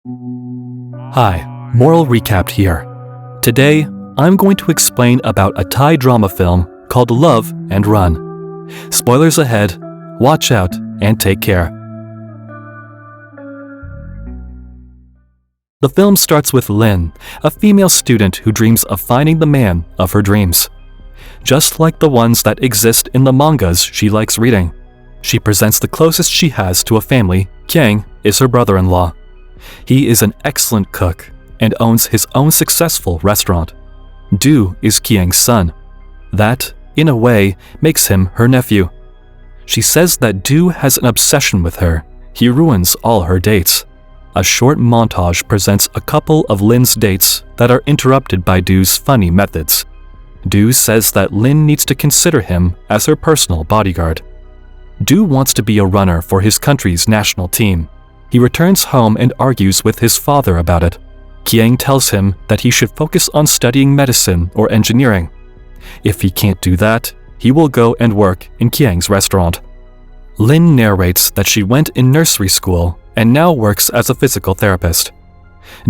Hi, moral recapped here. Today, I'm going to explain about a Thai drama film called Love and Run. Spoilers ahead, watch out, and take care. The film starts with Lin, a female student who dreams of finding the man of her dreams. Just like the ones that exist in the mangas she likes reading. She presents the closest she has to a family. Kiang is her brother-in-law. He is an excellent cook and owns his own successful restaurant. Du is Kiang's son. That, in a way, makes him her nephew. She says that Du has an obsession with her. He ruins all her dates. A short montage presents a couple of Lin's dates that are interrupted by Du's funny methods. Du says that Lin needs to consider him as her personal bodyguard. Du wants to be a runner for his country's national team. He returns home and argues with his father about it. Kiang tells him that he should focus on studying medicine or engineering. If he can't do that, he will go and work in Kiang's restaurant. Lin narrates that she went in nursery school and now works as a physical therapist.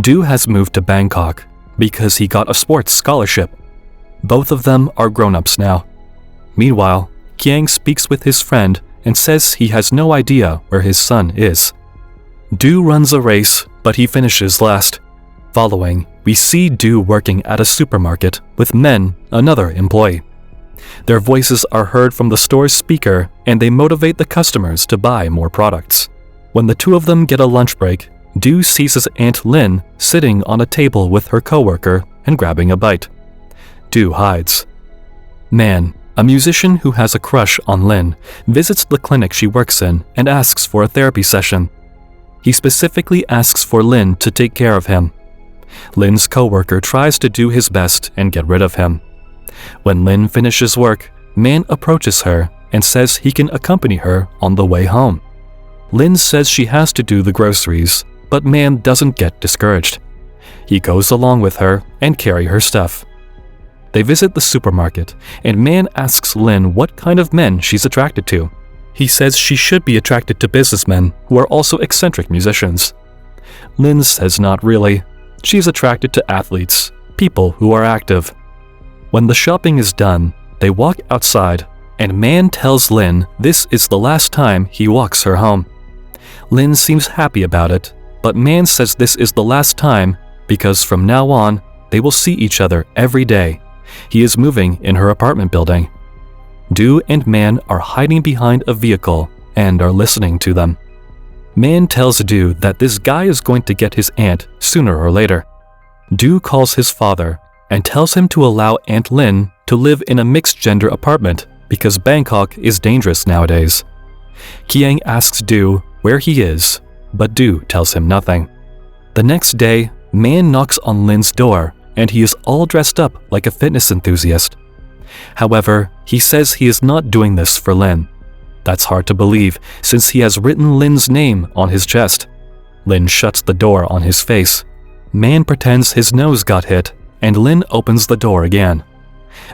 Du has moved to Bangkok because he got a sports scholarship. Both of them are grown-ups now. Meanwhile, Kiang speaks with his friend and says he has no idea where his son is. Du runs a race, but he finishes last. Following, we see Du working at a supermarket with Men, another employee. Their voices are heard from the store's speaker and they motivate the customers to buy more products. When the two of them get a lunch break, Du sees his Aunt Lin sitting on a table with her coworker and grabbing a bite. Du hides. Man, a musician who has a crush on Lin, visits the clinic she works in and asks for a therapy session. He specifically asks for Lin to take care of him. Lin's coworker tries to do his best and get rid of him. When Lin finishes work, Man approaches her and says he can accompany her on the way home. Lin says she has to do the groceries, but Man doesn't get discouraged. He goes along with her and carry her stuff. They visit the supermarket, and Man asks Lin what kind of men she's attracted to. He says she should be attracted to businessmen who are also eccentric musicians. Lin says not really. She's attracted to athletes, people who are active. When the shopping is done, they walk outside, and Man tells Lin this is the last time he walks her home. Lin seems happy about it, but Man says this is the last time because from now on, they will see each other every day. He is moving in her apartment building. Du and Man are hiding behind a vehicle and are listening to them. Man tells Du that this guy is going to get his aunt sooner or later. Du calls his father and tells him to allow Aunt Lin to live in a mixed-gender apartment because Bangkok is dangerous nowadays. Kiang asks Du where he is, but Du tells him nothing. The next day, Man knocks on Lin's door and he is all dressed up like a fitness enthusiast. However, he says he is not doing this for Lin. That's hard to believe since he has written Lin's name on his chest. Lin shuts the door on his face. Man pretends his nose got hit and Lin opens the door again.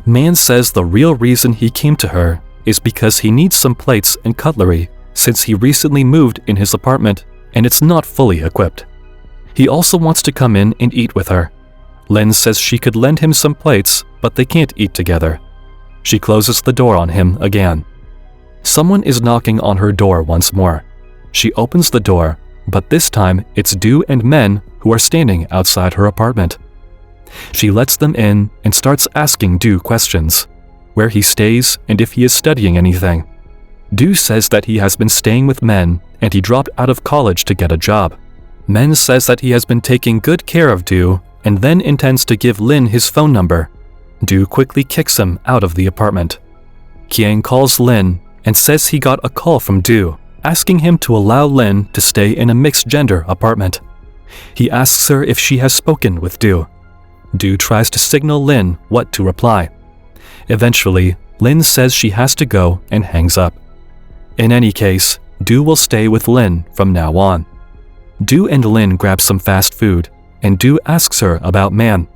Man says the real reason he came to her is because he needs some plates and cutlery since he recently moved in his apartment and it's not fully equipped. He also wants to come in and eat with her. Lin says she could lend him some plates, but they can't eat together. She closes the door on him again. Someone is knocking on her door once more. She opens the door, but this time it's Du and Men who are standing outside her apartment. She lets them in and starts asking Du questions, where he stays and if he is studying anything. Du says that he has been staying with Men and he dropped out of college to get a job. Men says that he has been taking good care of Du and then intends to give Lin his phone number. Du quickly kicks him out of the apartment. Kiang calls Lin and says he got a call from Du, asking him to allow Lin to stay in a mixed-gender apartment. He asks her if she has spoken with Du. Du tries to signal Lin what to reply. Eventually, Lin says she has to go and hangs up. In any case, Du will stay with Lin from now on. Du and Lin grab some fast food, and Du asks her about Man.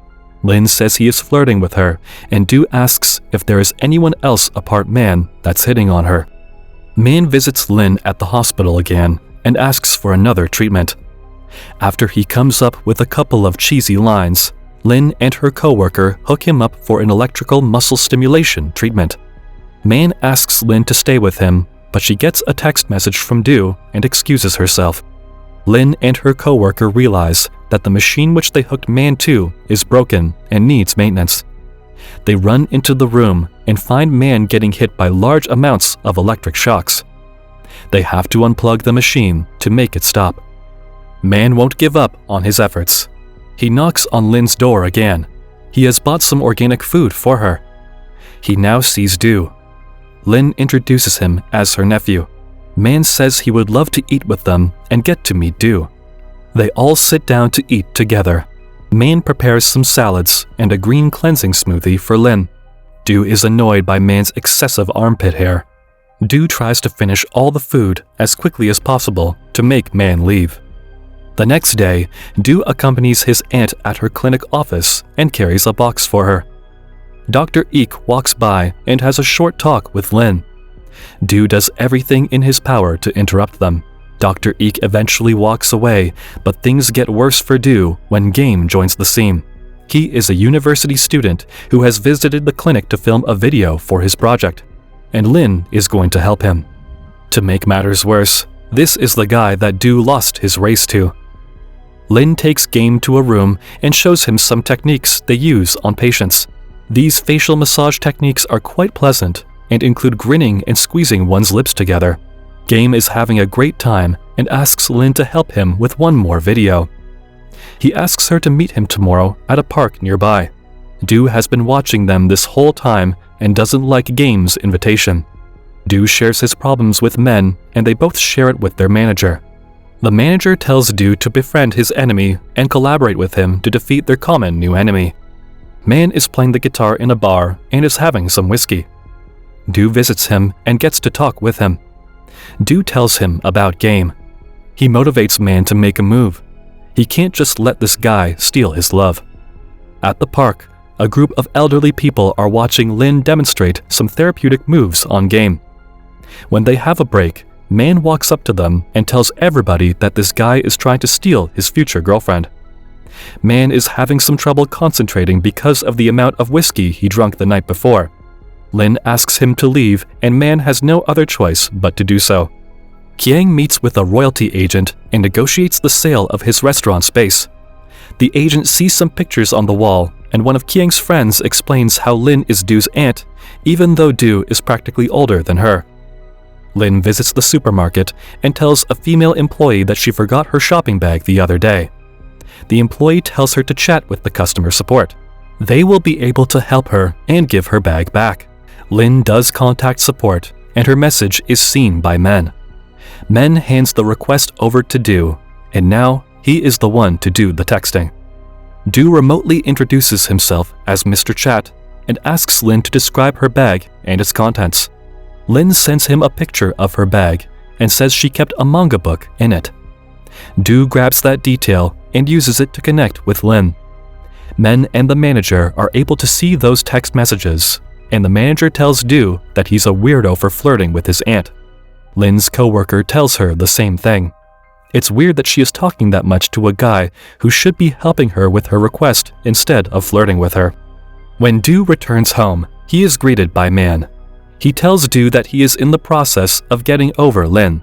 Lin says he is flirting with her, and Du asks if there is anyone else apart Man that's hitting on her. Man visits Lin at the hospital again and asks for another treatment. After he comes up with a couple of cheesy lines, Lin and her coworker hook him up for an electrical muscle stimulation treatment. Man asks Lin to stay with him, but she gets a text message from Du and excuses herself. Lin and her coworker realize that the machine which they hooked Man to is broken and needs maintenance. They run into the room and find Man getting hit by large amounts of electric shocks. They have to unplug the machine to make it stop. Man won't give up on his efforts. He knocks on Lin's door again. He has bought some organic food for her. He now sees Du. Lin introduces him as her nephew. Man says he would love to eat with them and get to meet Du. They all sit down to eat together. Man prepares some salads and a green cleansing smoothie for Lin. Du is annoyed by Man's excessive armpit hair. Du tries to finish all the food as quickly as possible to make Man leave. The next day, Du accompanies his aunt at her clinic office and carries a box for her. Dr. Eek walks by and has a short talk with Lin. Du does everything in his power to interrupt them. Dr. Eek eventually walks away, but things get worse for Du when Game joins the scene. He is a university student who has visited the clinic to film a video for his project, and Lin is going to help him. To make matters worse, this is the guy that Du lost his race to. Lin takes Game to a room and shows him some techniques they use on patients. These facial massage techniques are quite pleasant and include grinning and squeezing one's lips together. Game is having a great time and asks Lin to help him with one more video. He asks her to meet him tomorrow at a park nearby. Du has been watching them this whole time and doesn't like Game's invitation. Du shares his problems with Men and they both share it with their manager. The manager tells Du to befriend his enemy and collaborate with him to defeat their common new enemy. Man is playing the guitar in a bar and is having some whiskey. Du visits him and gets to talk with him. Du tells him about Game. He motivates Man to make a move. He can't just let this guy steal his love. At the park, a group of elderly people are watching Lin demonstrate some therapeutic moves on Game. When they have a break, Man walks up to them and tells everybody that this guy is trying to steal his future girlfriend. Man is having some trouble concentrating because of the amount of whiskey he drank the night before. Lin asks him to leave and Man has no other choice but to do so. Kiang meets with a royalty agent and negotiates the sale of his restaurant space. The agent sees some pictures on the wall and one of Kiang's friends explains how Lin is Du's aunt, even though Du is practically older than her. Lin visits the supermarket and tells a female employee that she forgot her shopping bag the other day. The employee tells her to chat with the customer support. They will be able to help her and give her bag back. Lin does contact support, and her message is seen by Men. Men hands the request over to Du, and now he is the one to do the texting. Du remotely introduces himself as Mr. Chat and asks Lin to describe her bag and its contents. Lin sends him a picture of her bag and says she kept a manga book in it. Du grabs that detail and uses it to connect with Lin. Men and the manager are able to see those text messages, and the manager tells Du that he's a weirdo for flirting with his aunt. Lin's coworker tells her the same thing. It's weird that she is talking that much to a guy who should be helping her with her request instead of flirting with her. When Du returns home, he is greeted by Man. He tells Du that he is in the process of getting over Lin.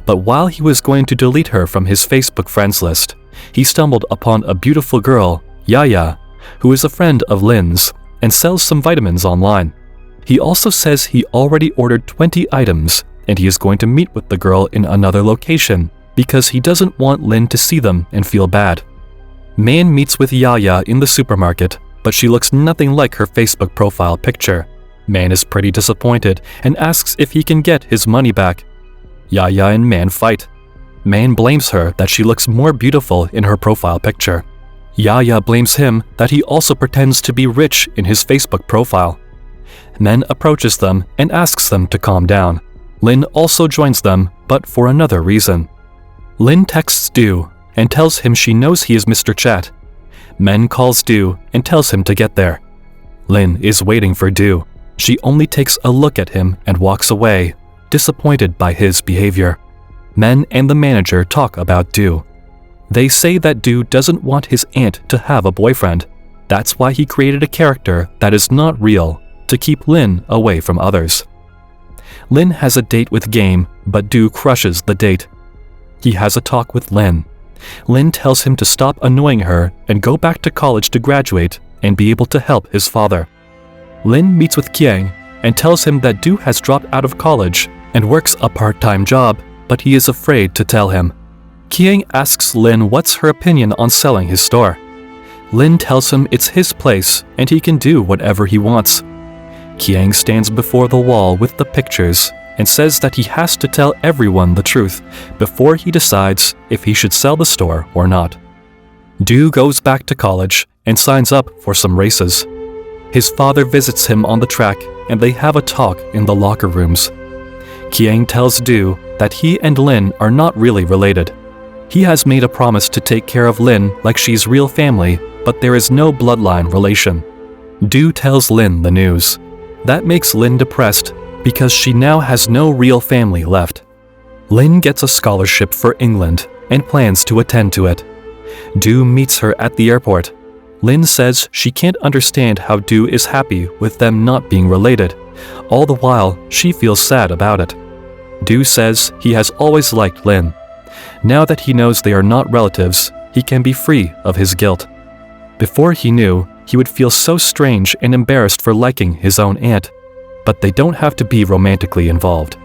But while he was going to delete her from his Facebook friends list, he stumbled upon a beautiful girl, Yaya, who is a friend of Lin's and sells some vitamins online. He also says he already ordered 20 items and he is going to meet with the girl in another location because he doesn't want Lin to see them and feel bad. Man meets with Yaya in the supermarket, but she looks nothing like her Facebook profile picture. Man is pretty disappointed and asks if he can get his money back. Yaya and Man fight. Man blames her that she looks more beautiful in her profile picture. Yaya blames him that he also pretends to be rich in his Facebook profile. Man approaches them and asks them to calm down. Lin also joins them, but for another reason. Lin texts Du and tells him she knows he is Mr. Chat. Men calls Du and tells him to get there. Lin is waiting for Du. She only takes a look at him and walks away, disappointed by his behavior. Men and the manager talk about Du. They say that Du doesn't want his aunt to have a boyfriend. That's why he created a character that is not real, to keep Lin away from others. Lin has a date with Game, but Du crushes the date. He has a talk with Lin. Lin tells him to stop annoying her and go back to college to graduate and be able to help his father. Lin meets with Kiang and tells him that Du has dropped out of college and works a part-time job, but he is afraid to tell him. Kiang asks Lin what's her opinion on selling his store. Lin tells him it's his place and he can do whatever he wants. Kiang stands before the wall with the pictures and says that he has to tell everyone the truth before he decides if he should sell the store or not. Du goes back to college and signs up for some races. His father visits him on the track and they have a talk in the locker rooms. Kiang tells Du that he and Lin are not really related. He has made a promise to take care of Lin like she's real family, but there is no bloodline relation. Du tells Lin the news. That makes Lin depressed because she now has no real family left. Lin gets a scholarship for England and plans to attend to it. Du meets her at the airport. Lin says she can't understand how Du is happy with them not being related. All the while, she feels sad about it. Du says he has always liked Lin. Now that he knows they are not relatives, he can be free of his guilt. Before he knew, he would feel so strange and embarrassed for liking his own aunt. But they don't have to be romantically involved.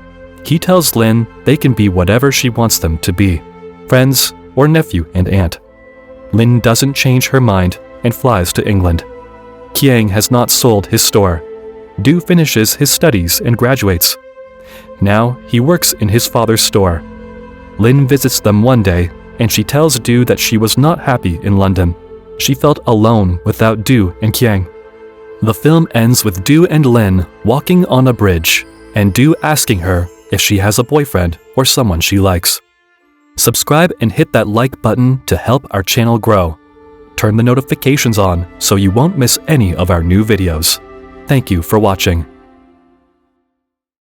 He tells Lin they can be whatever she wants them to be, friends or nephew and aunt. Lin doesn't change her mind and flies to England. Kiang has not sold his store. Du finishes his studies and graduates. Now he works in his father's store. Lin visits them one day and she tells Du that she was not happy in London. She felt alone without Du and Kiang. The film ends with Du and Lin walking on a bridge and Du asking her if she has a boyfriend or someone she likes. Subscribe and hit that like button to help our channel grow. Turn the notifications on so you won't miss any of our new videos. Thank you for watching.